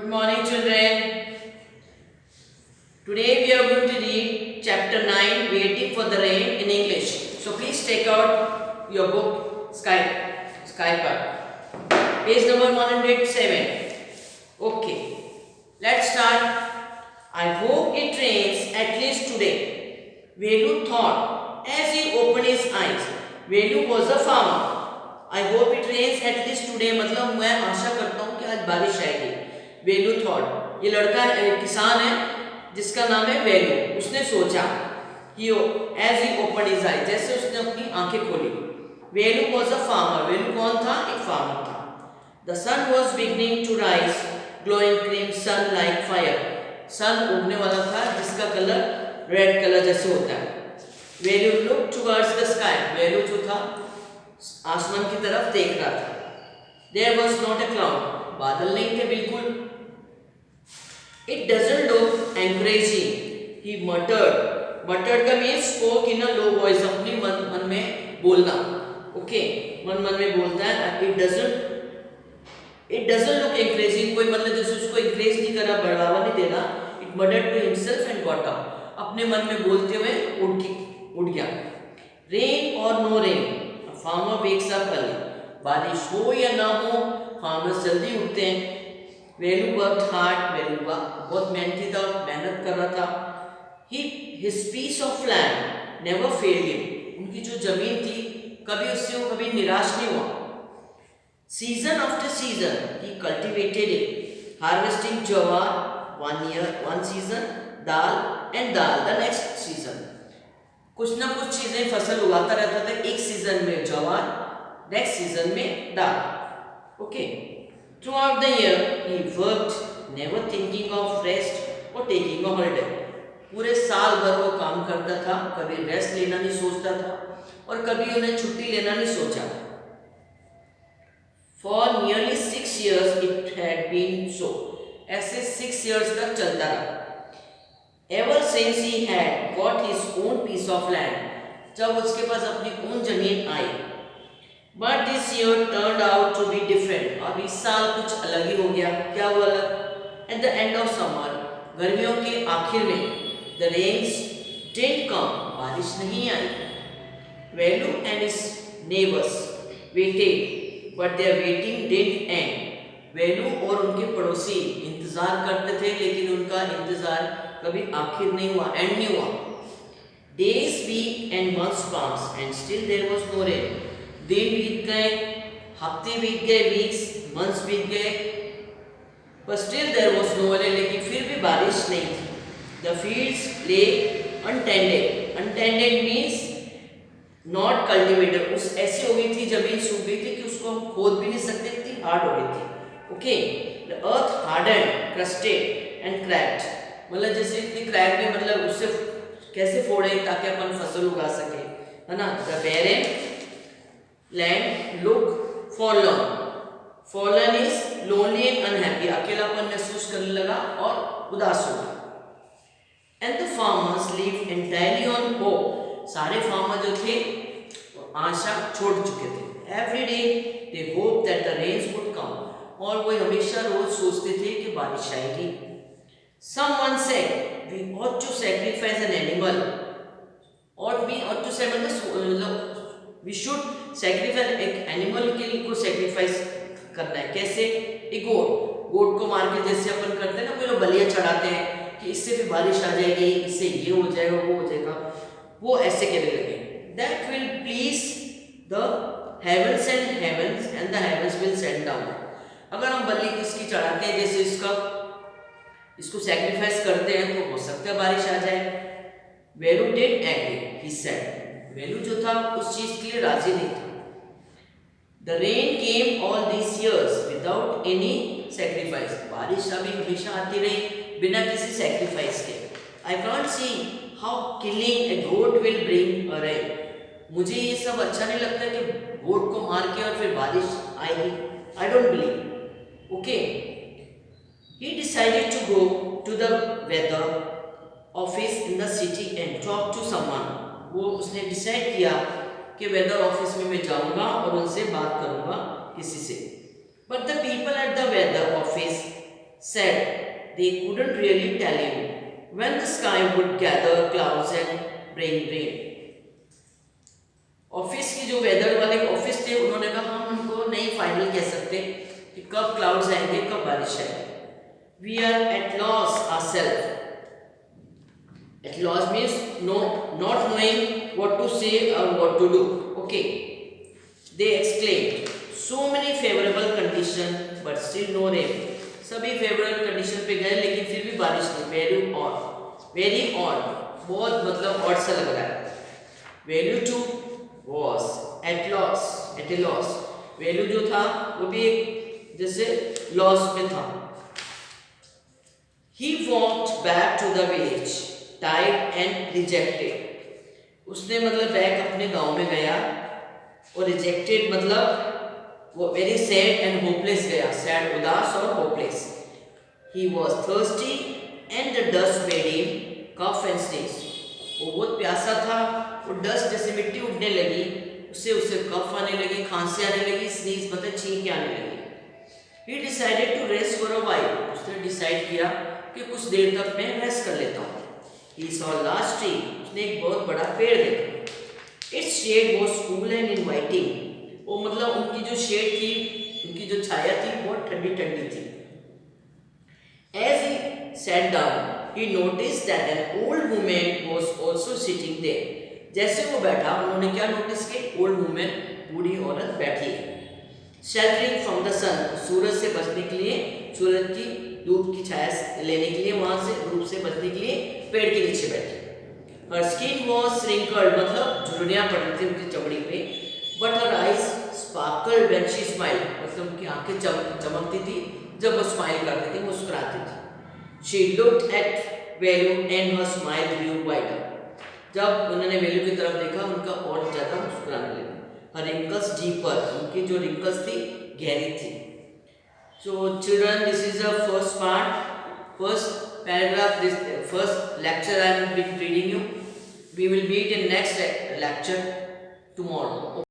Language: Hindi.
Good morning, children. Today we are going to read chapter 9, Waiting for the Rain in English. So please take out your book, Sky Park. Page number 107. Okay, let's start. I hope it rains at least today. Velu thought as he opened his eyes. Velu was a farmer. I hope it rains at least today. मतलब मैं आशा करता हूँ कि आज बारिश आएगी. वेलू थॉट, ये लड़का किसान है जिसका नाम है वेलू. उसने सोचा एज ही ओपन हिज आई, जैसे उसने अपनी आंखें खोली. वेलू वॉज अ फार्मर. वेलू कौन था? एक फार्मर था. The sun was beginning to rise, glowing crimson like fire. Sun उगने वाला था जिसका कलर रेड कलर जैसे होता है. Velu look towards the sky. Velu जो था आसमान की तरफ देख रहा था. There was not a cloud. बादल नहीं थे बिल्कुल. It doesn't look encouraging, he muttered. Muttered का means spoke in a low voice, अपनी मन में बोलना. Okay, मन में बोलता है. It doesn't look encouraging, कोई मतलब जैसे उसको encourage नहीं करा, बढ़ावा नहीं देना. It muttered to himself and got up. अपने मन में बोलते हुए उठ गया. Rain or no rain, a farmer wakes up early. बारिश हो या ना हो, farmers जल्दी उठते हैं. वेलू वर्कड हार्ड. वेलू बहुत मेहनत कर रहा था. His piece of land never failed him. उनकी जो जमीन थी उससे वो कभी निराश नहीं हुआ. Season after season he cultivated it, harvesting jowar one season, dal the next season. कुछ ना कुछ चीजें फसल उगाता रहता था. एक सीजन में ज्वार, नेक्स्ट सीजन में दाल. Okay. Throughout the year, he worked, never thinking of rest or taking a holiday. पूरे साल भर वो काम करता था, कभी रेस्ट लेना नहीं सोचता था और कभी उन्हें छुट्टी लेना नहीं सोचा. For nearly 6 years it had been so. ऐसे 6 years तक चलता रहा. Ever since he had got his own piece of land, जब उसके पास अपनी own जमीन आई. But this year turned out to be different. अब इस साल कुछ अलग ही हो गया. क्या हुआ अलग? At the end of summer, गर्मियों के आखिर में, the rains didn't come. बारिश नहीं आई. Velu and his neighbors waited, but their waiting didn't end. वेलू और उनके पड़ोसी इंतजार करते थे, लेकिन उनका इंतजार कभी आखिर नहीं हुआ, एंड नहीं हुआ. Days, weeks and months passed, and still there was no rain. दिन बीत गए, हफ्ते बीत गए, वीक्स मंथ्स बीत गए, but still there was no rain. लेकिन फिर भी बारिश नहीं थी. The fields lay untended. Untended means not cultivated. उस ऐसी हो गई थी, जमीन सूख गई थी कि उसको हम खोद भी नहीं सकते, इतनी हार्ड हो गई थी. Okay, the earth hardened, crusted and cracked. मतलब जैसे इतनी क्रैक में, मतलब उससे कैसे फोड़े ताकि अपन फसल उगा सके, है ना. The barren land look forlorn. Fallen is lonely and unhappy. अकेलापन महसूस करने लगा और उदास हो गया. And the farmers lived entirely on hope. सारे फार्मर जो थे आशा छोड़ चुके थे. Every day they hoped that the rains would come. और वो हमेशा रोज सोचते थे कि बारिश आएगी. Someone said we ought to sacrifice an animal. ought to say मतलब we should sacrifice एक एनिमल के लिए को sacrifice करना है. कैसे? एक गोट को मार के जैसे अपन करते हैं ना, कोई लोग बलियां चढ़ाते हैं कि इससे फिर बारिश आ जाएगी, इससे ये हो जाएगा, वो हो जाएगा. वो ऐसे कहने लगे. That will please the heavens and the heavens will send down. अगर हम बलि किसकी चढ़ाते हैं, जैसे इसको सैक्रिफाइस करते हैं, तो हो सकता है बारिश आ जाए. वेलू didn't agree, he said. वेलू जो था उस चीज के लिए राजी नहीं था. The rain came all these years without any sacrifice. बारिश अभी हमेशा आती रही बिना किसी sacrifice के. I can't see how killing a goat will bring a rain. मुझे ये सब अच्छा नहीं लगता कि गोट को मार के और फिर बारिश आएगी. I don't believe. Okay. He decided to go to the weather office in the city and talk to someone. वो उसने डिसाइड किया कि वेदर ऑफिस में मैं जाऊंगा और उनसे बात करूंगा किसी से. But the people at the weather office said they couldn't really tell you when the sky would gather clouds and bring rain. Office की जो वेदर वाले ऑफिस थे उन्होंने कहा हम उनको नहीं फाइनल कह सकते कि कब क्लाउड्स आएंगे कब बारिश आएगी. We are at loss ourselves. At loss means not knowing what to say or what to do. Okay. They exclaimed, so many favorable conditions but still no rain. सभी फेवरेबल कंडीशन पे गए लेकिन फिर भी बारिश नहीं. Very odd. बहुत मतलब ऑड सा लग रहा है. Value 2 was at a loss. Value जो था वो भी एक जैसे लॉस में था. He walked back to the village, tired and rejected. उसने मतलब बैक अपने गांव में गया और रिजेक्टेड मतलब वो वेरी सैड एंड होपलेस गया. सैड उदास और hopeless. He was thirsty and the dust made him cough and sneeze. वो बहुत प्यासा था. वो डस्ट जैसे मिट्टी उड़ने लगी उससे उसे कफ आने लगी, खांसी आने लगी, स्नीज मतलब छींक आने लगी. He decided to rest for a while. उसने डिसाइड किया कि कुछ देर तक मैं रेस्ट कर लेता हूँ. He saw a large tree. उसने एक बहुत बड़ा पेड़ देखा. Its shade was cool and inviting. वो मतलब उनकी जो शेड थी, उनकी जो छाया थी बहुत ठंडी ठंडी थी. As he sat down, he noticed that an old woman was also sitting there. जैसे वो बैठा उन्होंने क्या नोटिस किया? ओल्ड वुमेन, बूढ़ी औरत बैठी है. शेल्टरिंग फ्रॉम द सन. सूरज से बचने के लिए, सूरज की धूप की छाया लेने के लिए, वहां से धूप से बचने के लिए पेड़ के नीचे बैठी. हर स्किन वॉज रिंकल्ड मतलब झुर्रियां पड़ रही थी उनकी चमड़ी पे. But her eyes sparkled when she smiled मतलब उनकी आंखें चमकती थी जब वो स्माइल करती थी, मुस्कुराती थी. She looked at Velu and her smile grew wider. जब उन्होंने वैल्यू की तरफ देखा उनका और ज़्यादा मुस्कुराने लगी. हर रिंकल्स डीपर. उनकी जो रिंकल्स थी गहरी थी. So children, this is the first part, first paragraph, this first lecture I am reading you. We will meet in next lecture tomorrow.